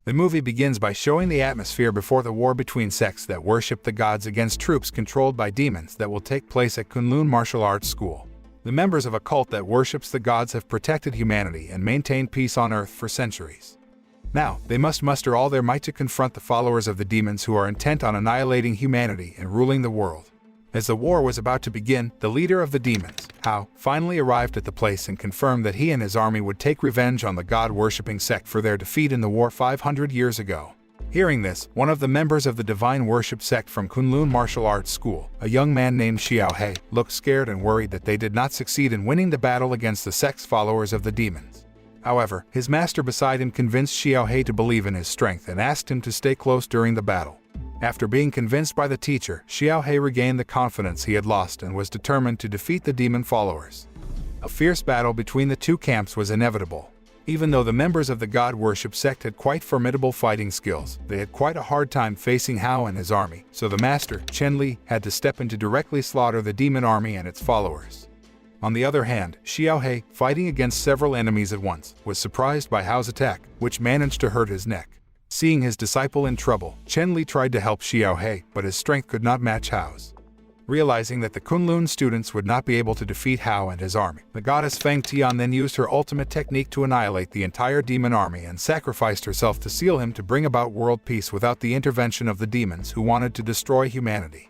The movie begins by showing the atmosphere before the war between sects that worship the gods against troops controlled by demons that will take place at Kunlun Martial Arts School. The members of a cult that worships the gods have protected humanity and maintained peace on Earth for centuries. Now, they must muster all their might to confront the followers of the demons who are intent on annihilating humanity and ruling the world. As the war was about to begin, the leader of the demons, Xiao, finally arrived at the place and confirmed that he and his army would take revenge on the god-worshipping sect for their defeat in the war 500 years ago. Hearing this, one of the members of the divine worship sect from Kunlun Martial Arts School, a young man named Xiao He, looked scared and worried that they did not succeed in winning the battle against the sect's followers of the demons. However, his master beside him convinced Xiao He to believe in his strength and asked him to stay close during the battle. After being convinced by the teacher, Xiao He regained the confidence he had lost and was determined to defeat the demon followers. A fierce battle between the two camps was inevitable. Even though the members of the god worship sect had quite formidable fighting skills, they had quite a hard time facing Xiao and his army, so the master, Chen Li, had to step in to directly slaughter the demon army and its followers. On the other hand, Xiao He, fighting against several enemies at once, was surprised by Xiao's attack, which managed to hurt his neck. Seeing his disciple in trouble, Chen Li tried to help Xiao He, but his strength could not match Xiao's. Realizing that the Kunlun students would not be able to defeat Xiao and his army, the goddess Fenghai then used her ultimate technique to annihilate the entire demon army and sacrificed herself to seal him to bring about world peace without the intervention of the demons who wanted to destroy humanity.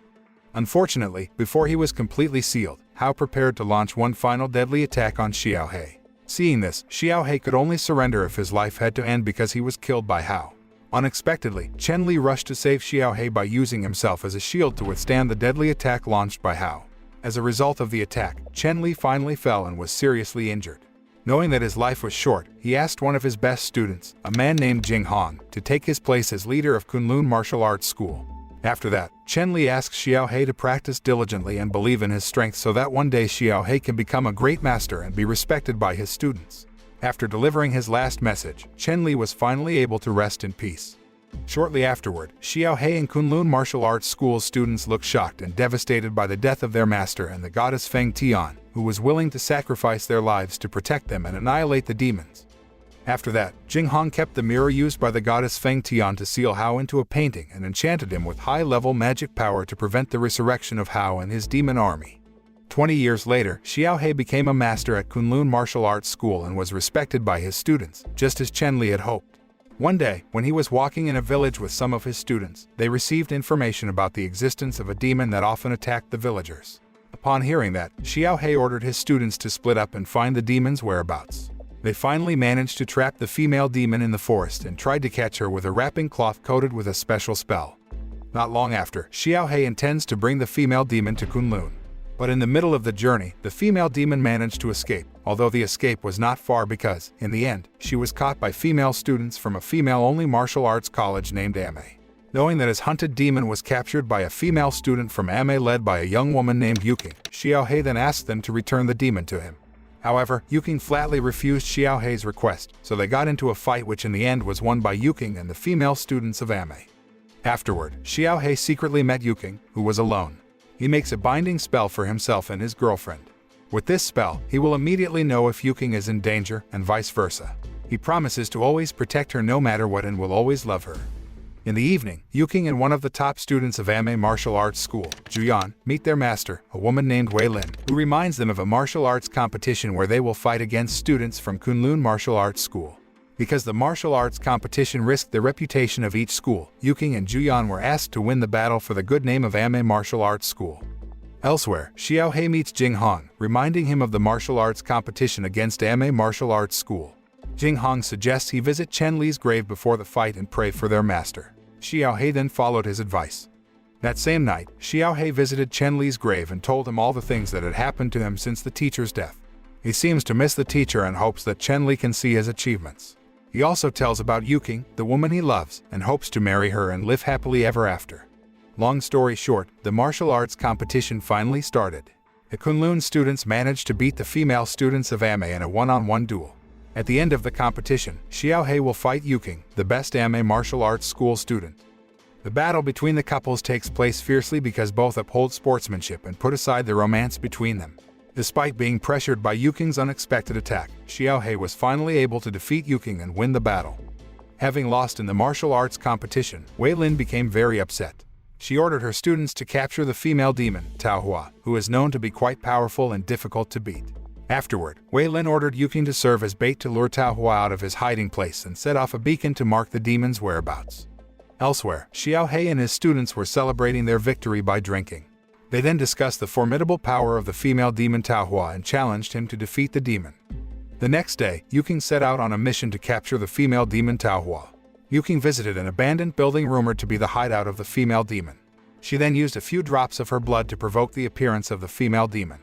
Unfortunately, before he was completely sealed, Xiao prepared to launch one final deadly attack on Xiao He. Seeing this, Xiao He could only surrender if his life had to end because he was killed by Xiao. Unexpectedly, Chen Li rushed to save Xiao He by using himself as a shield to withstand the deadly attack launched by Xiao. As a result of the attack, Chen Li finally fell and was seriously injured. Knowing that his life was short, he asked one of his best students, a man named Jing Han, to take his place as leader of Kunlun Martial Arts School. After that, Chen Li asked Xiao He to practice diligently and believe in his strength so that one day Xiao He can become a great master and be respected by his students. After delivering his last message, Chen Li was finally able to rest in peace. Shortly afterward, Xiao He and Kunlun Martial Arts School's students looked shocked and devastated by the death of their master and the goddess Fenghai, who was willing to sacrifice their lives to protect them and annihilate the demons. After that, Jing Han kept the mirror used by the goddess Fenghai to seal Xiao into a painting and enchanted him with high-level magic power to prevent the resurrection of Xiao and his demon army. 20 years later, Xiao He became a master at Kunlun Martial Arts School and was respected by his students, just as Chen Li had hoped. One day, when he was walking in a village with some of his students, they received information about the existence of a demon that often attacked the villagers. Upon hearing that, Xiao He ordered his students to split up and find the demon's whereabouts. They finally managed to trap the female demon in the forest and tried to catch her with a wrapping cloth coated with a special spell. Not long after, Xiao He intends to bring the female demon to Kunlun. But in the middle of the journey, the female demon managed to escape, although the escape was not far because, in the end, she was caught by female students from a female-only martial arts college named Ame. Knowing that his hunted demon was captured by a female student from Ame led by a young woman named Yu Qingzi, Xiao He then asked them to return the demon to him. However, Yu Qingzi flatly refused Xiao He's request, so they got into a fight which in the end was won by Yu Qingzi and the female students of Ame. Afterward, Xiao He secretly met Yu Qingzi, who was alone. He makes a binding spell for himself and his girlfriend. With this spell, he will immediately know if Yu Qingzi is in danger, and vice versa. He promises to always protect her no matter what and will always love her. In the evening, Yu Qingzi and one of the top students of Ame Martial Arts School, Juyan, meet their master, a woman named Wei Lin, who reminds them of a martial arts competition where they will fight against students from Kunlun Martial Arts School. Because the martial arts competition risked the reputation of each school, Yu Qingzi and Juyan were asked to win the battle for the good name of Ame Martial Arts School. Elsewhere, Xiao He meets Jing Han, reminding him of the martial arts competition against Ame Martial Arts School. Jing Han suggests he visit Chen Li's grave before the fight and pray for their master. Xiao He then followed his advice. That same night, Xiao He visited Chen Li's grave and told him all the things that had happened to him since the teacher's death. He seems to miss the teacher and hopes that Chen Li can see his achievements. He also tells about Yu Qingzi, the woman he loves, and hopes to marry her and live happily ever after. Long story short, the martial arts competition finally started. The Kunlun students managed to beat the female students of Ame in a one-on-one duel. At the end of the competition, Xiao He will fight Yu Qingzi, the best Ame Martial Arts School student. The battle between the couples takes place fiercely because both uphold sportsmanship and put aside the romance between them. Despite being pressured by Yu Qingzi's unexpected attack, Xiao He was finally able to defeat Yu Qingzi and win the battle. Having lost in the martial arts competition, Wei Lin became very upset. She ordered her students to capture the female demon, Tao Hua, who is known to be quite powerful and difficult to beat. Afterward, Wei Lin ordered Yu Qingzi to serve as bait to lure Tao Hua out of his hiding place and set off a beacon to mark the demon's whereabouts. Elsewhere, Xiao He and his students were celebrating their victory by drinking. They then discussed the formidable power of the female demon Tao Hua and challenged him to defeat the demon. The next day, Yu Qingzi set out on a mission to capture the female demon Tao Hua. Yu Qingzi visited an abandoned building rumored to be the hideout of the female demon. She then used a few drops of her blood to provoke the appearance of the female demon.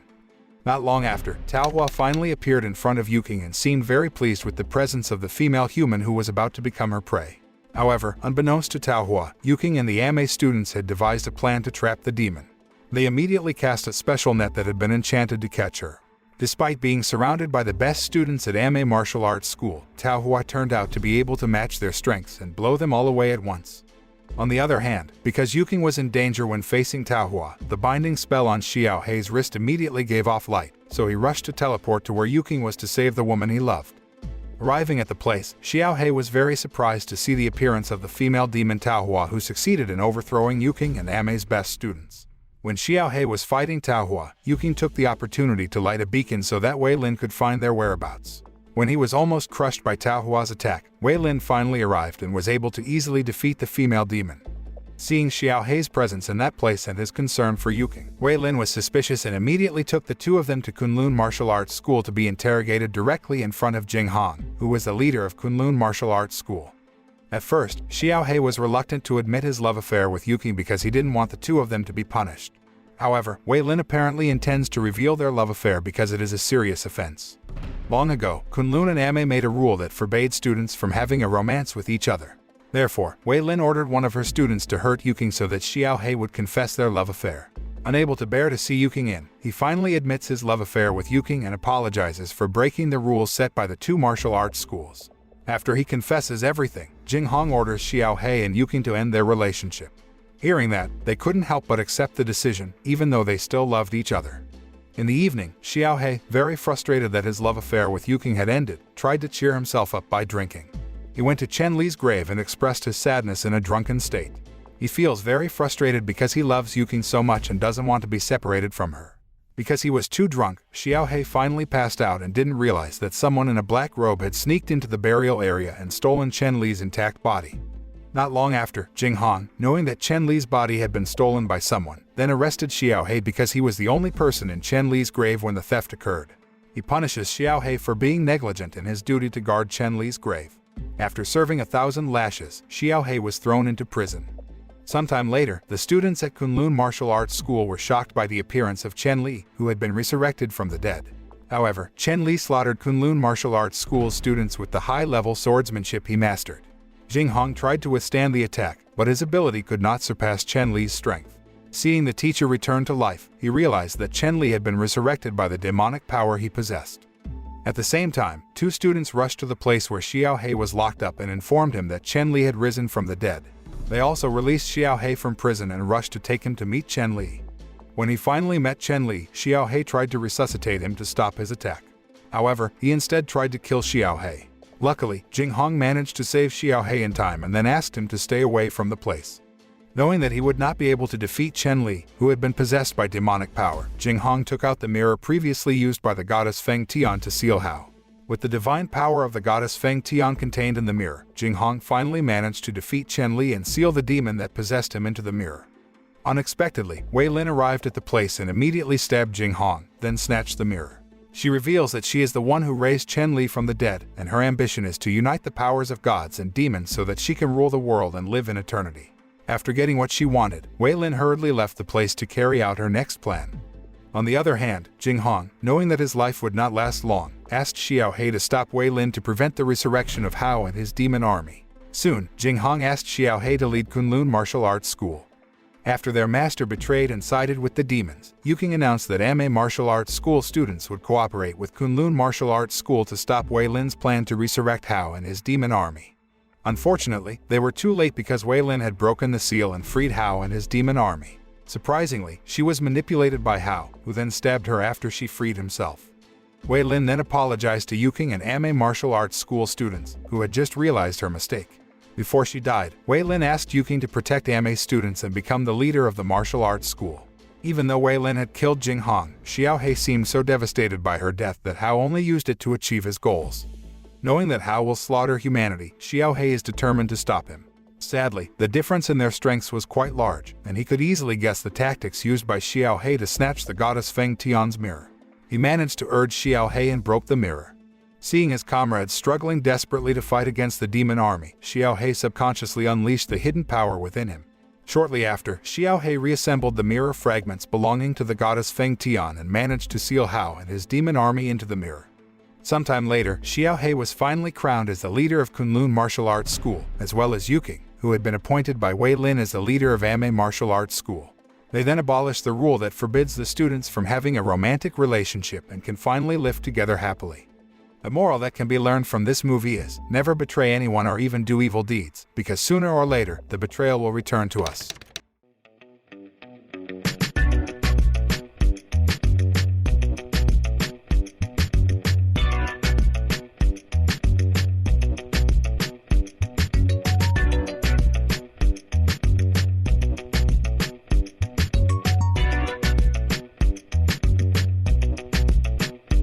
Not long after, Tao Hua finally appeared in front of Yu Qingzi and seemed very pleased with the presence of the female human who was about to become her prey. However, unbeknownst to Tao Hua, Yu Qingzi and the Ame students had devised a plan to trap the demon. They immediately cast a special net that had been enchanted to catch her. Despite being surrounded by the best students at Ame Martial Arts School, Tao Hua turned out to be able to match their strengths and blow them all away at once. On the other hand, because Yu Qingzi was in danger when facing Tao Hua, the binding spell on Xiao He's wrist immediately gave off light, so he rushed to teleport to where Yu Qingzi was to save the woman he loved. Arriving at the place, Xiao He was very surprised to see the appearance of the female demon Tao Hua, who succeeded in overthrowing Yu Qingzi and Ame's best students. When Xiao He was fighting Tao Hua, Yu Qingzi took the opportunity to light a beacon so that Wei Lin could find their whereabouts. When he was almost crushed by Tao Hua's attack, Wei Lin finally arrived and was able to easily defeat the female demon. Seeing Xiao He's presence in that place and his concern for Yu Qingzi, Wei Lin was suspicious and immediately took the two of them to Kunlun Martial Arts School to be interrogated directly in front of Jing Hong, who was the leader of Kunlun Martial Arts School. At first, Xiao He was reluctant to admit his love affair with Yu Qingzi because he didn't want the two of them to be punished. However, Wei Lin apparently intends to reveal their love affair because it is a serious offense. Long ago, Kunlun and Ame made a rule that forbade students from having a romance with each other. Therefore, Wei Lin ordered one of her students to hurt Yu Qingzi so that Xiao He would confess their love affair. Unable to bear to see Yu Qingzi in, he finally admits his love affair with Yu Qingzi and apologizes for breaking the rules set by the two martial arts schools. After he confesses everything, Jing Hong orders Xiao He and Yu Qingzi to end their relationship. Hearing that, they couldn't help but accept the decision, even though they still loved each other. In the evening, Xiao He, very frustrated that his love affair with Yu Qingzi had ended, tried to cheer himself up by drinking. He went to Chen Li's grave and expressed his sadness in a drunken state. He feels very frustrated because he loves Yu Qingzi so much and doesn't want to be separated from her. Because he was too drunk, Xiao He finally passed out and didn't realize that someone in a black robe had sneaked into the burial area and stolen Chen Li's intact body. Not long after, Jing Hong, knowing that Chen Li's body had been stolen by someone, then arrested Xiao He because he was the only person in Chen Li's grave when the theft occurred. He punishes Xiao He for being negligent in his duty to guard Chen Li's grave. After serving 1,000 lashes, Xiao He was thrown into prison. Sometime later, the students at Kunlun Martial Arts School were shocked by the appearance of Chen Li, who had been resurrected from the dead. However, Chen Li slaughtered Kunlun Martial Arts School's students with the high-level swordsmanship he mastered. Jing Hong tried to withstand the attack, but his ability could not surpass Chen Li's strength. Seeing the teacher return to life, he realized that Chen Li had been resurrected by the demonic power he possessed. At the same time, two students rushed to the place where Xiao He was locked up and informed him that Chen Li had risen from the dead. They also released Xiao He from prison and rushed to take him to meet Chen Li. When he finally met Chen Li, Xiao He tried to resuscitate him to stop his attack. However, he instead tried to kill Xiao He. Luckily, Jing Hong managed to save Xiao He in time and then asked him to stay away from the place. Knowing that he would not be able to defeat Chen Li, who had been possessed by demonic power, Jing Hong took out the mirror previously used by the goddess Feng Tian to seal Hao. With the divine power of the goddess Feng Tian contained in the mirror, Jing Hong finally managed to defeat Chen Li and seal the demon that possessed him into the mirror. Unexpectedly, Wei Lin arrived at the place and immediately stabbed Jing Hong, then snatched the mirror. She reveals that she is the one who raised Chen Li from the dead, and her ambition is to unite the powers of gods and demons so that she can rule the world and live in eternity. After getting what she wanted, Wei Lin hurriedly left the place to carry out her next plan. On the other hand, Jing Hong, knowing that his life would not last long, asked Xiao He to stop Wei Lin to prevent the resurrection of Hao and his demon army. Soon, Jing Hong asked Xiao He to lead Kunlun Martial Arts School. After their master betrayed and sided with the demons, Yu Qingzi announced that Ame Martial Arts School students would cooperate with Kunlun Martial Arts School to stop Wei Lin's plan to resurrect Hao and his demon army. Unfortunately, they were too late because Wei Lin had broken the seal and freed Hao and his demon army. Surprisingly, she was manipulated by Hao, who then stabbed her after she freed himself. Wei Lin then apologized to Yu Qingzi and Ame Martial Arts School students, who had just realized her mistake. Before she died, Wei Lin asked Yu Qingzi to protect Ame's students and become the leader of the martial arts school. Even though Wei Lin had killed Jing Hong, Xiao He seemed so devastated by her death that Hao only used it to achieve his goals. Knowing that Hao will slaughter humanity, Xiao He is determined to stop him. Sadly, the difference in their strengths was quite large, and he could easily guess the tactics used by Xiao He to snatch the goddess Feng Tian's mirror. He managed to urge Xiao He and broke the mirror. Seeing his comrades struggling desperately to fight against the demon army, Xiao He subconsciously unleashed the hidden power within him. Shortly after, Xiao He reassembled the mirror fragments belonging to the goddess Feng Tian and managed to seal Hao and his demon army into the mirror. Sometime later, Xiao He was finally crowned as the leader of Kunlun Martial Arts School, as well as Yu Qingzi, who had been appointed by Wei Lin as the leader of Ame Martial Arts School. They then abolished the rule that forbids the students from having a romantic relationship and can finally live together happily. The moral that can be learned from this movie is, never betray anyone or even do evil deeds, because sooner or later, the betrayal will return to us.